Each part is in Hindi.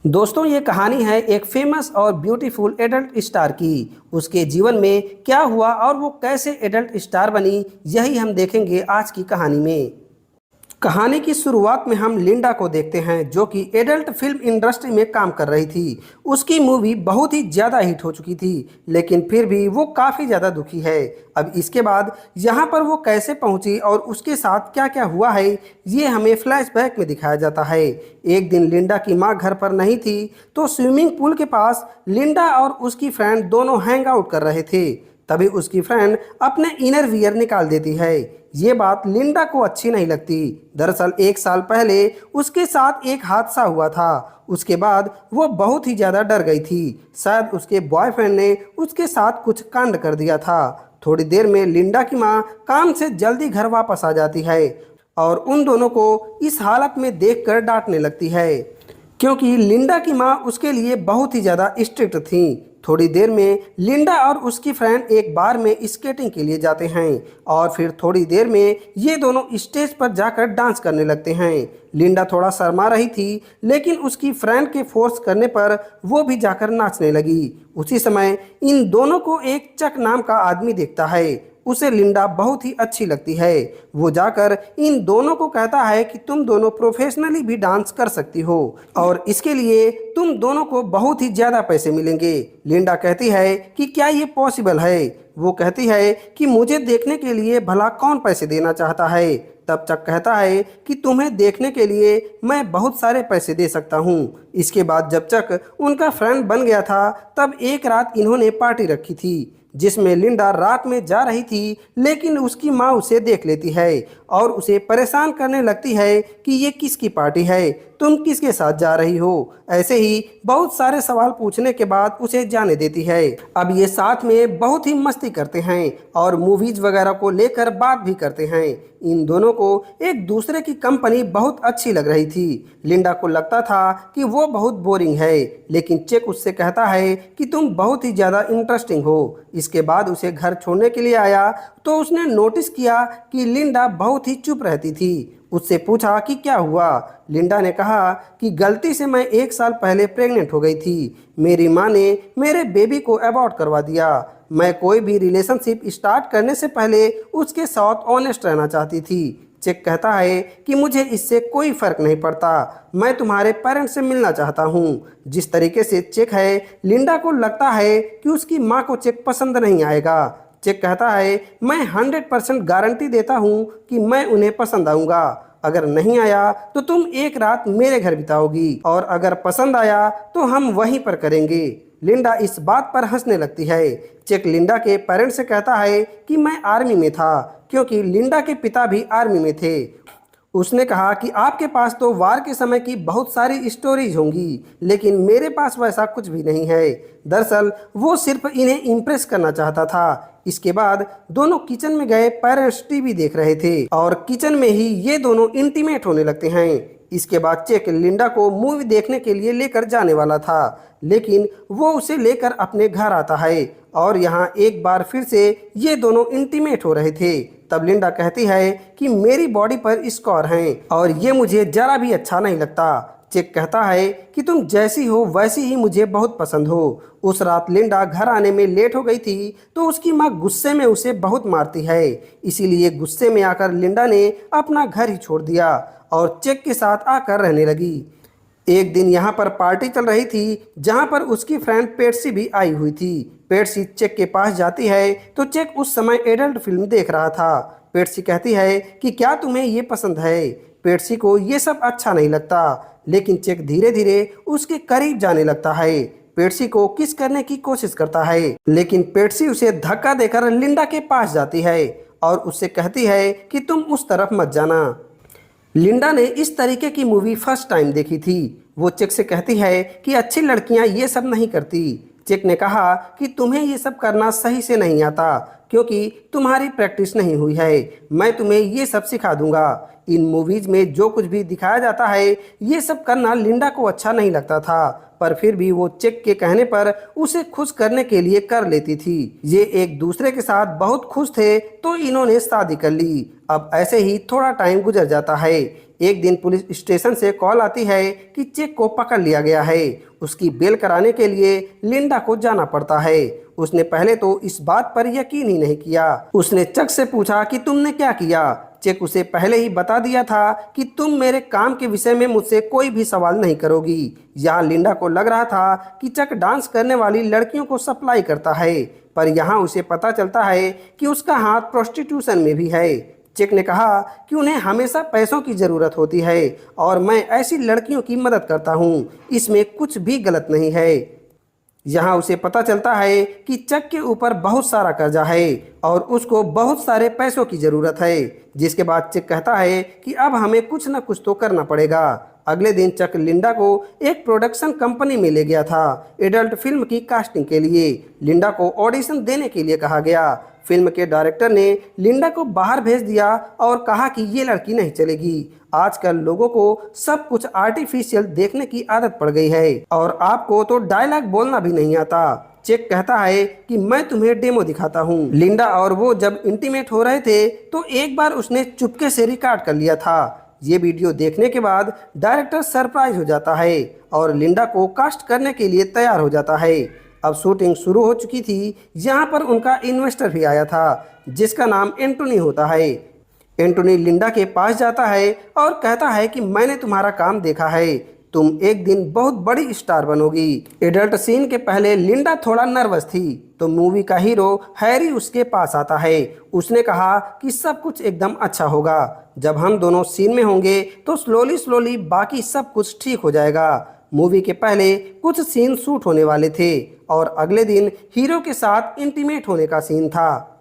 दोस्तों ये कहानी है एक फेमस और ब्यूटीफुल एडल्ट स्टार की। उसके जीवन में क्या हुआ और वो कैसे एडल्ट स्टार बनी, यही हम देखेंगे आज की कहानी में। कहानी की शुरुआत में हम लिंडा को देखते हैं जो कि एडल्ट फिल्म इंडस्ट्री में काम कर रही थी। उसकी मूवी बहुत ही ज़्यादा हिट हो चुकी थी, लेकिन फिर भी वो काफ़ी ज़्यादा दुखी है। अब इसके बाद यहाँ पर वो कैसे पहुँची और उसके साथ क्या क्या हुआ है, ये हमें फ्लैशबैक में दिखाया जाता है। एक दिन लिंडा की माँ घर पर नहीं थी, तो स्विमिंग पूल के पास लिंडा और उसकी फ्रेंड दोनों हैंग आउट कर रहे थे। तभी उसकी फ्रेंड अपने इनर वियर निकाल देती है। ये बात लिंडा को अच्छी नहीं लगती। दरअसल 1 साल पहले उसके साथ एक हादसा हुआ था। उसके बाद वो बहुत ही ज़्यादा डर गई थी। शायद उसके बॉयफ्रेंड ने उसके साथ कुछ कांड कर दिया था। थोड़ी देर में लिंडा की माँ काम से जल्दी घर वापस आ जाती है और उन दोनों को इस हालत में देखकर डांटने लगती है, क्योंकि लिंडा की माँ उसके लिए बहुत ही ज़्यादा स्ट्रिक्ट थी। थोड़ी देर में लिंडा और उसकी फ्रेंड एक बार में स्केटिंग के लिए जाते हैं और फिर थोड़ी देर में ये दोनों स्टेज पर जाकर डांस करने लगते हैं। लिंडा थोड़ा शर्मा रही थी, लेकिन उसकी फ्रेंड के फोर्स करने पर वो भी जाकर नाचने लगी। उसी समय इन दोनों को एक चक नाम का आदमी देखता है। उसे लिंडा बहुत ही अच्छी लगती है। वो जाकर इन दोनों को कहता है कि तुम दोनों प्रोफेशनली भी डांस कर सकती हो और इसके लिए तुम दोनों को बहुत ही ज़्यादा पैसे मिलेंगे। लिंडा कहती है कि क्या ये पॉसिबल है। वो कहती है कि मुझे देखने के लिए भला कौन पैसे देना चाहता है। तब चक कहता है कि तुम्हें देखने के लिए मैं बहुत सारे पैसे दे सकता हूँ। इसके बाद जब चक उनका फ्रेंड बन गया था, तब एक रात इन्होंने पार्टी रखी थी जिसमें लिंडा रात में जा रही थी, लेकिन उसकी माँ उसे देख लेती है और उसे परेशान करने लगती है कि ये किसकी पार्टी है, तुम किसके साथ जा रही हो। ऐसे ही बहुत सारे सवाल पूछने के बाद उसे जाने देती है। अब ये साथ में बहुत ही मस्ती करते हैं और मूवीज वगैरह को लेकर बात भी करते हैं। इन दोनों को एक दूसरे की कंपनी बहुत अच्छी लग रही थी। लिंडा को लगता था कि वो बहुत बोरिंग है, लेकिन चेक उससे कहता है कि तुम बहुत ही ज़्यादा इंटरेस्टिंग हो। इसके बाद उसे घर छोड़ने के लिए आया तो उसने नोटिस किया कि लिंडा बहुत ही चुप रहती थी। उससे पूछा कि क्या हुआ। लिंडा ने कहा कि गलती से मैं 1 साल पहले प्रेग्नेंट हो गई थी। मेरी माँ ने मेरे बेबी को अबॉर्ट करवा दिया। मैं कोई भी रिलेशनशिप स्टार्ट करने से पहले उसके साथ ऑनेस्ट रहना चाहती थी। चेक कहता है कि मुझे इससे कोई फर्क नहीं पड़ता, मैं तुम्हारे पेरेंट्स से मिलना चाहता हूँ। जिस तरीके से चेक है, लिंडा को लगता है कि उसकी माँ को चेक पसंद नहीं आएगा। चेक कहता है मैं 100% गारंटी देता हूँ कि मैं उन्हें पसंद आऊँगा। अगर नहीं आया तो तुम एक रात मेरे घर बिताओगी और अगर पसंद आया तो हम वहीं पर करेंगे। लिंडा इस बात पर हंसने लगती है। चेक लिंडा के पेरेंट्स से कहता है कि मैं आर्मी में था, क्योंकि लिंडा के पिता भी आर्मी में थे। उसने कहा कि आपके पास तो वार के समय की बहुत सारी स्टोरीज होंगी, लेकिन मेरे पास वैसा कुछ भी नहीं है। दरअसल वो सिर्फ इन्हें इम्प्रेस करना चाहता था। इसके बाद दोनों किचन में गए। पेरेंट्स टीवी देख रहे थे और किचन में ही ये दोनों इंटीमेट होने लगते हैं। इसके बाद चेक लिंडा को मूवी देखने के लिए लेकर जाने वाला था, लेकिन वो उसे लेकर अपने घर आता है और यहाँ एक बार फिर से ये दोनों इंटीमेट हो रहे थे। तब लिंडा कहती है कि मेरी बॉडी पर स्कार हैं और ये मुझे जरा भी अच्छा नहीं लगता। चेक कहता है कि तुम जैसी हो वैसी ही मुझे बहुत पसंद हो। उस रात लिंडा घर आने में लेट हो गई थी, तो उसकी माँ गुस्से में उसे बहुत मारती है। इसीलिए गुस्से में आकर लिंडा ने अपना घर ही छोड़ दिया और चेक के साथ आकर रहने लगी। एक दिन यहाँ पर पार्टी चल रही थी, जहाँ पर उसकी फ्रेंड पेट्सी भी आई हुई थी। पेट्सी चेक के पास जाती है तो चेक उस समय एडल्ट फिल्म देख रहा था। पेट्सी कहती है कि क्या तुम्हें ये पसंद है। पेट्सी को ये सब अच्छा नहीं लगता, लेकिन चेक धीरे धीरे उसके करीब जाने लगता है। पेट्सी को किस करने की कोशिश करता है, लेकिन पेट्सी उसे धक्का देकर लिंडा के पास जाती है और उससे कहती है कि तुम उस तरफ मत जाना। लिंडा ने इस तरीके की मूवी फर्स्ट टाइम देखी थी। वो चेक से कहती है कि अच्छी लड़कियां ये सब नहीं करती। चेक ने कहा कि तुम्हें ये सब करना सही से नहीं आता, क्योंकि तुम्हारी प्रैक्टिस नहीं हुई है। मैं तुम्हें ये सब सिखा दूंगा। इन मूवीज में जो कुछ भी दिखाया जाता है ये सब करना लिंडा को अच्छा नहीं लगता था, पर फिर भी वो चेक के कहने पर उसे खुश करने के लिए कर लेती थी। ये एक दूसरे के साथ बहुत खुश थे तो इन्होंने शादी कर ली। अब ऐसे ही थोड़ा टाइम गुजर जाता है। एक दिन पुलिस स्टेशन से कॉल आती है कि चेक को पकड़ लिया गया है। उसकी बेल कराने के लिए लिंडा को जाना पड़ता है। उसने पहले तो इस बात पर यकीन ही नहीं किया। उसने चक से पूछा कि तुमने क्या किया। चेक उसे पहले ही बता दिया था कि तुम मेरे काम के विषय में मुझसे कोई भी सवाल नहीं करोगी। यहाँ लिंडा को लग रहा था कि चक डांस करने वाली लड़कियों को सप्लाई करता है, पर यहाँ उसे पता चलता है कि उसका हाथ प्रोस्टिट्यूशन में भी है। चेक ने कहा कि उन्हें हमेशा पैसों की ज़रूरत होती है और मैं ऐसी लड़कियों की मदद करता हूँ, इसमें कुछ भी गलत नहीं है। यहाँ उसे पता चलता है कि चक के ऊपर बहुत सारा कर्जा है और उसको बहुत सारे पैसों की ज़रूरत है, जिसके बाद चक कहता है कि अब हमें कुछ न कुछ तो करना पड़ेगा। अगले दिन चक लिंडा को एक प्रोडक्शन कंपनी में ले गया था एडल्ट फिल्म की कास्टिंग के लिए। लिंडा को ऑडिशन देने के लिए कहा गया। फिल्म के डायरेक्टर ने लिंडा को बाहर भेज दिया और कहा कि ये लड़की नहीं चलेगी। आजकल लोगों को सब कुछ आर्टिफिशियल देखने की आदत पड़ गई है और आपको तो डायलॉग बोलना भी नहीं आता। चेक कहता है कि मैं तुम्हें डेमो दिखाता हूँ। लिंडा और वो जब इंटीमेट हो रहे थे तो एक बार उसने चुपके से रिकॉर्ड कर लिया था। ये वीडियो देखने के बाद डायरेक्टर सरप्राइज हो जाता है और लिंडा को कास्ट करने के लिए तैयार हो जाता है। अब शूटिंग शुरू हो चुकी थी। यहाँ पर उनका इन्वेस्टर भी आया था जिसका नाम एंटोनी होता है। एंटोनी लिंडा के पास जाता है और कहता है कि मैंने तुम्हारा काम देखा है, तुम एक दिन बहुत बड़ी स्टार बनोगी। एडल्ट सीन के पहले लिंडा थोड़ा नर्वस थी तो मूवी का हीरो हैरी उसके पास आता है। उसने कहा कि सब कुछ एकदम अच्छा होगा, जब हम दोनों सीन में होंगे तो स्लोली स्लोली बाकी सब कुछ ठीक हो जाएगा। मूवी के पहले कुछ सीन शूट होने वाले थे और अगले दिन हीरो के साथ इंटीमेट होने का सीन था।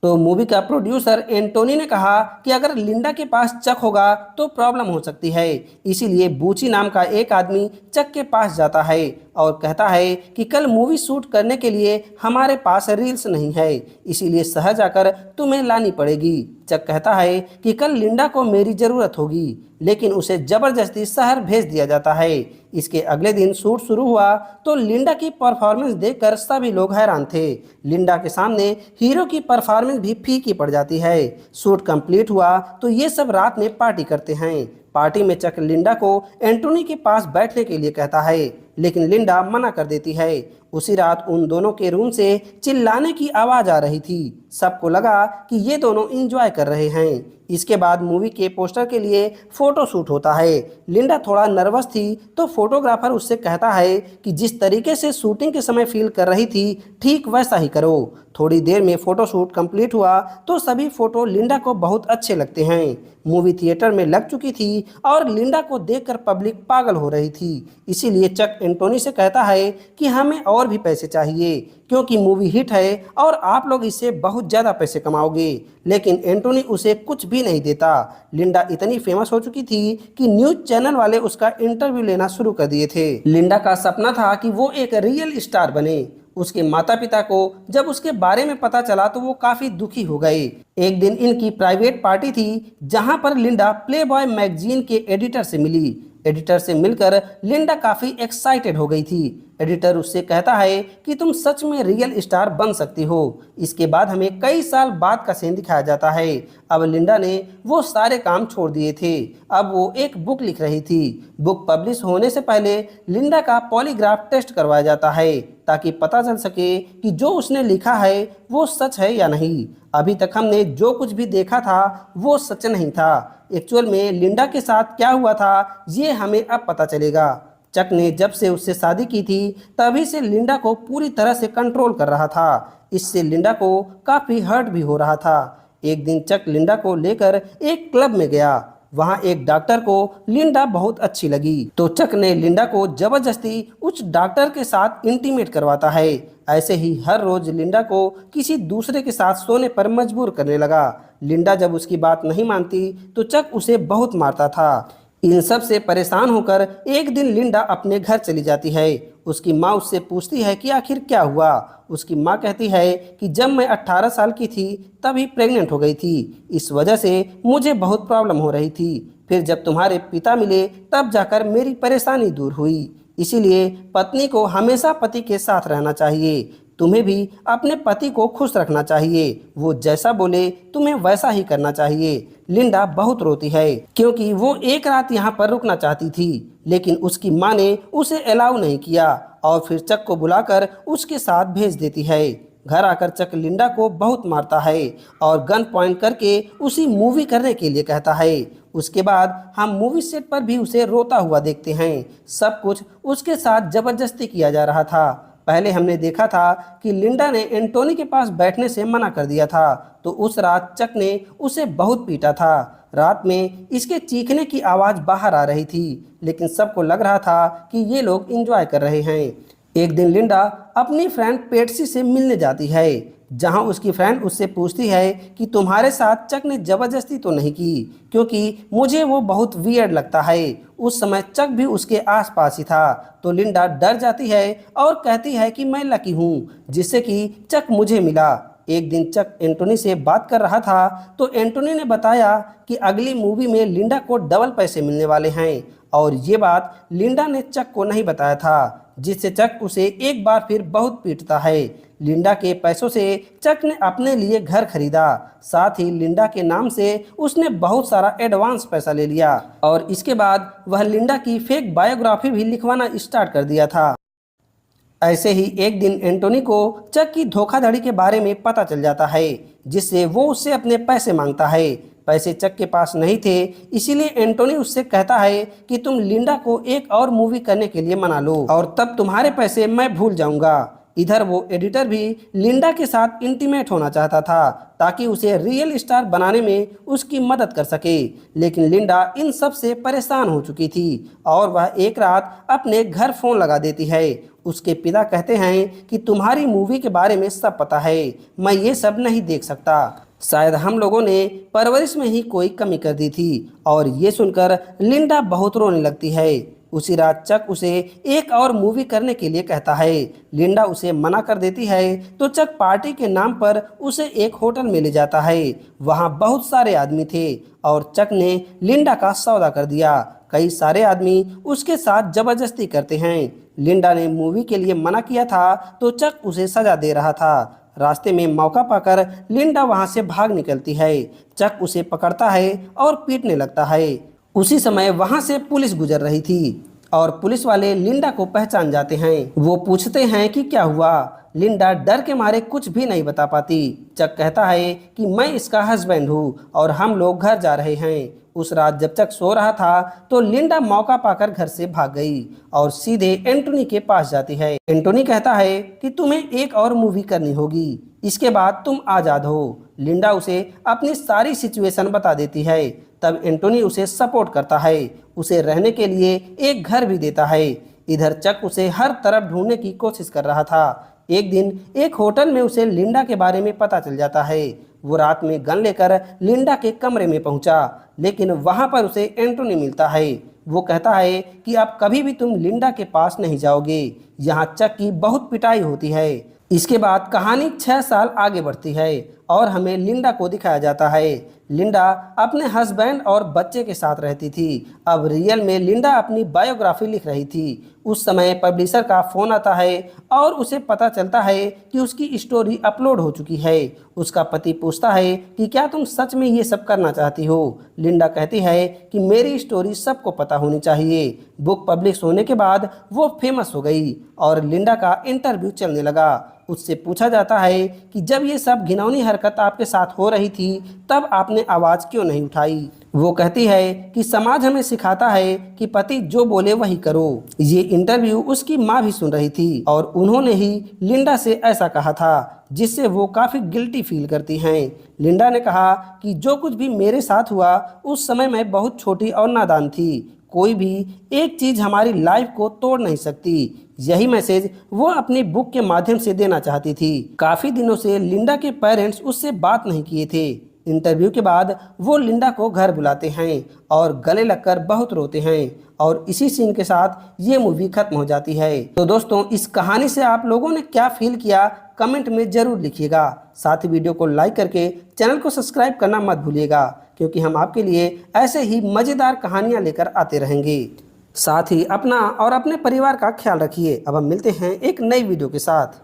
तो मूवी का प्रोड्यूसर एंटोनी ने कहा कि अगर लिंडा के पास चक होगा तो प्रॉब्लम हो सकती है। इसीलिए बूची नाम का एक आदमी चक के पास जाता है और कहता है कि कल मूवी शूट करने के लिए हमारे पास रील्स नहीं है, इसीलिए शहर जाकर तुम्हें लानी पड़ेगी। चक कहता है कि कल लिंडा को मेरी ज़रूरत होगी, लेकिन उसे ज़बरदस्ती शहर भेज दिया जाता है। इसके अगले दिन शूट शुरू हुआ तो लिंडा की परफॉर्मेंस देखकर सभी लोग हैरान थे। लिंडा के सामने हीरो की परफॉर्मेंस भी फीकी पड़ जाती है। शूट कंप्लीट हुआ तो ये सब रात में पार्टी करते हैं। पार्टी में चक लिंडा को एंटोनी के पास बैठने के लिए कहता है, लेकिन लिंडा मना कर देती है। उसी रात उन दोनों के रूम से चिल्लाने की आवाज़ आ रही थी। सबको लगा कि ये दोनों एंजॉय कर रहे हैं। इसके बाद मूवी के पोस्टर के लिए फ़ोटो शूट होता है। लिंडा थोड़ा नर्वस थी तो फोटोग्राफर उससे कहता है कि जिस तरीके से शूटिंग के समय फील कर रही थी ठीक वैसा ही करो। थोड़ी देर में फ़ोटो शूट कंप्लीट हुआ तो सभी फ़ोटो लिंडा को बहुत अच्छे लगते हैं। मूवी थिएटर में लग चुकी थी और लिंडा को देखकर पब्लिक पागल हो रही थी। इसीलिए चक एंटोनी से कहता है कि हमें और भी पैसे चाहिए क्योंकि मूवी हिट है और आप लोग इससे बहुत ज़्यादा पैसे कमाओगे। लेकिन एंटोनी उसे कुछ भी नहीं देता। लिंडा इतनी फेमस हो चुकी थी कि न्यूज़ चैनल वाले उसका इंटरव्यू लेना शुरू कर दिए थे। लिंडा का सपना था कि वो एक रियल स्टार बने। उसके माता पिता को जब उसके बारे में पता चला तो वो काफ़ी दुखी हो गए। एक दिन इनकी प्राइवेट पार्टी थी जहां पर लिंडा प्लेबॉय मैगजीन के एडिटर से मिली। एडिटर से मिलकर लिंडा काफ़ी एक्साइटेड हो गई थी। एडिटर उससे कहता है कि तुम सच में रियल स्टार बन सकती हो। इसके बाद हमें कई साल बाद का सीन दिखाया जाता है। अब लिंडा ने वो सारे काम छोड़ दिए थे। अब वो एक बुक लिख रही थी। बुक पब्लिश होने से पहले लिंडा का पॉलीग्राफ टेस्ट करवाया जाता है ताकि पता चल सके कि जो उसने लिखा है वो सच है या नहीं। अभी तक हमने जो कुछ भी देखा था वो सच नहीं था। एक्चुअल में लिंडा के साथ क्या हुआ था ये हमें अब पता चलेगा। चक ने जब से उससे शादी की थी तभी से लिंडा को पूरी तरह से कंट्रोल कर रहा था। इससे लिंडा को काफ़ी हर्ट भी हो रहा था। एक दिन चक लिंडा को लेकर एक क्लब में गया। वहाँ एक डॉक्टर को लिंडा बहुत अच्छी लगी तो चक ने लिंडा को जबरदस्ती उस डॉक्टर के साथ इंटीमेट करवाता है। ऐसे ही हर रोज लिंडा को किसी दूसरे के साथ सोने पर मजबूर करने लगा। लिंडा जब उसकी बात नहीं मानती तो चक उसे बहुत मारता था। इन सब से परेशान होकर एक दिन लिंडा अपने घर चली जाती है। उसकी माँ उससे पूछती है कि आखिर क्या हुआ। उसकी माँ कहती है कि जब मैं 18 साल की थी तभी प्रेग्नेंट हो गई थी, इस वजह से मुझे बहुत प्रॉब्लम हो रही थी। फिर जब तुम्हारे पिता मिले तब जाकर मेरी परेशानी दूर हुई। इसीलिए पत्नी को हमेशा पति के साथ रहना चाहिए। तुम्हें भी अपने पति को खुश रखना चाहिए, वो जैसा बोले तुम्हें वैसा ही करना चाहिए। लिंडा बहुत रोती है क्योंकि वो एक रात यहाँ पर रुकना चाहती थी, लेकिन उसकी माँ ने उसे अलाउ नहीं किया और फिर चक को बुलाकर उसके साथ भेज देती है। घर आकर चक लिंडा को बहुत मारता है और गन पॉइंट करके उसी मूवी करने के लिए कहता है। उसके बाद हम मूवी सेट पर भी उसे रोता हुआ देखते हैं। सब कुछ उसके साथ जबरदस्ती किया जा रहा था। पहले हमने देखा था कि लिंडा ने एंटोनी के पास बैठने से मना कर दिया था, तो उस रात चक ने उसे बहुत पीटा था। रात में इसके चीखने की आवाज़ बाहर आ रही थी, लेकिन सबको लग रहा था कि ये लोग एंजॉय कर रहे हैं। एक दिन लिंडा अपनी फ्रेंड पेट्सी से मिलने जाती है, जहां उसकी फ्रेंड उससे पूछती है कि तुम्हारे साथ चक ने ज़बरदस्ती तो नहीं की, क्योंकि मुझे वो बहुत वियर्ड लगता है। उस समय चक भी उसके आसपास ही था, तो लिंडा डर जाती है और कहती है कि मैं लकी हूँ जिससे कि चक मुझे मिला। एक दिन चक एंटोनी से बात कर रहा था, तो एंटोनी ने बताया कि अगली मूवी में लिंडा को डबल पैसे मिलने वाले हैं, और ये बात लिंडा ने चक को नहीं बताया था, जिससे चक उसे एक बार फिर बहुत पीटता है। लिंडा के पैसों से चक ने अपने लिए घर खरीदा, साथ ही लिंडा के नाम से उसने बहुत सारा एडवांस पैसा ले लिया और इसके बाद वह लिंडा की फेक बायोग्राफी भी लिखवाना स्टार्ट कर दिया था। ऐसे ही एक दिन एंटोनी को चक की धोखाधड़ी के बारे में पता चल जाता है, जिससे वो उससे अपने पैसे मांगता है। पैसे चक के पास नहीं थे, इसीलिए एंटोनी उससे कहता है कि तुम लिंडा को एक और मूवी करने के लिए मना लो और तब तुम्हारे पैसे मैं भूल जाऊंगा। इधर वो एडिटर भी लिंडा के साथ इंटीमेट होना चाहता था, ताकि उसे रियल स्टार बनाने में उसकी मदद कर सके, लेकिन लिंडा इन सब से परेशान हो चुकी थी और वह एक रात अपने घर फ़ोन लगा देती है। उसके पिता कहते हैं कि तुम्हारी मूवी के बारे में सब पता है, मैं ये सब नहीं देख सकता। शायद हम लोगों ने परवरिश में ही कोई कमी कर दी थी। और ये सुनकर लिंडा बहुत रोने लगती है। उसी रात चक उसे एक और मूवी करने के लिए कहता है। लिंडा उसे मना कर देती है, तो चक पार्टी के नाम पर उसे एक होटल में ले जाता है। वहाँ बहुत सारे आदमी थे और चक ने लिंडा का सौदा कर दिया। कई सारे आदमी उसके साथ जबरदस्ती करते हैं। लिंडा ने मूवी के लिए मना किया था, तो चक उसे सजा दे रहा था। रास्ते में मौका पाकर लिंडा वहां से भाग निकलती है। चक उसे पकड़ता है और पीटने लगता है। उसी समय वहां से पुलिस गुजर रही थी और पुलिस वाले लिंडा को पहचान जाते हैं। वो पूछते हैं कि क्या हुआ। लिंडा डर के मारे कुछ भी नहीं बता पाती। चक कहता है कि मैं इसका हस्बैंड हूँ और हम लोग घर जा रहे हैं। उस रात जब चक सो रहा था, तो लिंडा मौका पाकर घर से भाग गई और सीधे एंटोनी के पास जाती है। एंटोनी कहता है कि तुम्हें एक और मूवी करनी होगी, इसके बाद तुम आज़ाद हो। लिंडा उसे अपनी सारी सिचुएशन बता देती है। तब एंटोनी उसे सपोर्ट करता है, उसे रहने के लिए एक घर भी देता है। इधर चक उसे हर तरफ ढूंढने की कोशिश कर रहा था। एक दिन एक होटल में उसे लिंडा के बारे में पता चल जाता है। वो रात में गन लेकर लिंडा के कमरे में पहुंचा, लेकिन वहां पर उसे एंटोनी मिलता है। वो कहता है कि अब कभी भी तुम लिंडा के पास नहीं जाओगे। यहाँ चक की बहुत पिटाई होती है। इसके बाद कहानी 6 साल आगे बढ़ती है और हमें लिंडा को दिखाया जाता है। लिंडा अपने हस्बैंड और बच्चे के साथ रहती थी। अब रियल में लिंडा अपनी बायोग्राफी लिख रही थी। उस समय पब्लिशर का फ़ोन आता है और उसे पता चलता है कि उसकी स्टोरी अपलोड हो चुकी है। उसका पति पूछता है कि क्या तुम सच में ये सब करना चाहती हो। लिंडा कहती है कि मेरी स्टोरी सबको पता होनी चाहिए। बुक पब्लिश होने के बाद वो फेमस हो गई और लिंडा का इंटरव्यू चलने लगा। उससे पूछा जाता है कि जब ये सब घिनौनी हरकत आपके साथ हो रही थी, तब आपने आवाज़ क्यों नहीं उठाई। वो कहती है कि समाज हमें सिखाता है कि पति जो बोले वही करो। ये इंटरव्यू उसकी माँ भी सुन रही थी और उन्होंने ही लिंडा से ऐसा कहा था, जिससे वो काफ़ी गिल्टी फील करती हैं। लिंडा ने कहा कि जो कुछ भी मेरे साथ हुआ उस समय मैं बहुत छोटी और नादान थी। कोई भी एक चीज़ हमारी लाइफ को तोड़ नहीं सकती। यही मैसेज वो अपनी बुक के माध्यम से देना चाहती थी। काफ़ी दिनों से लिंडा के पेरेंट्स उससे बात नहीं किए थे। इंटरव्यू के बाद वो लिंडा को घर बुलाते हैं और गले लगकर बहुत रोते हैं और इसी सीन के साथ ये मूवी खत्म हो जाती है। तो दोस्तों, इस कहानी से आप लोगों ने क्या फील किया कमेंट में ज़रूर लिखिएगा। साथ ही वीडियो को लाइक करके चैनल को सब्सक्राइब करना मत भूलिएगा, क्योंकि हम आपके लिए ऐसे ही मज़ेदार कहानियाँ लेकर आते रहेंगे। साथ ही अपना और अपने परिवार का ख्याल रखिए। अब हम मिलते हैं एक नई वीडियो के साथ।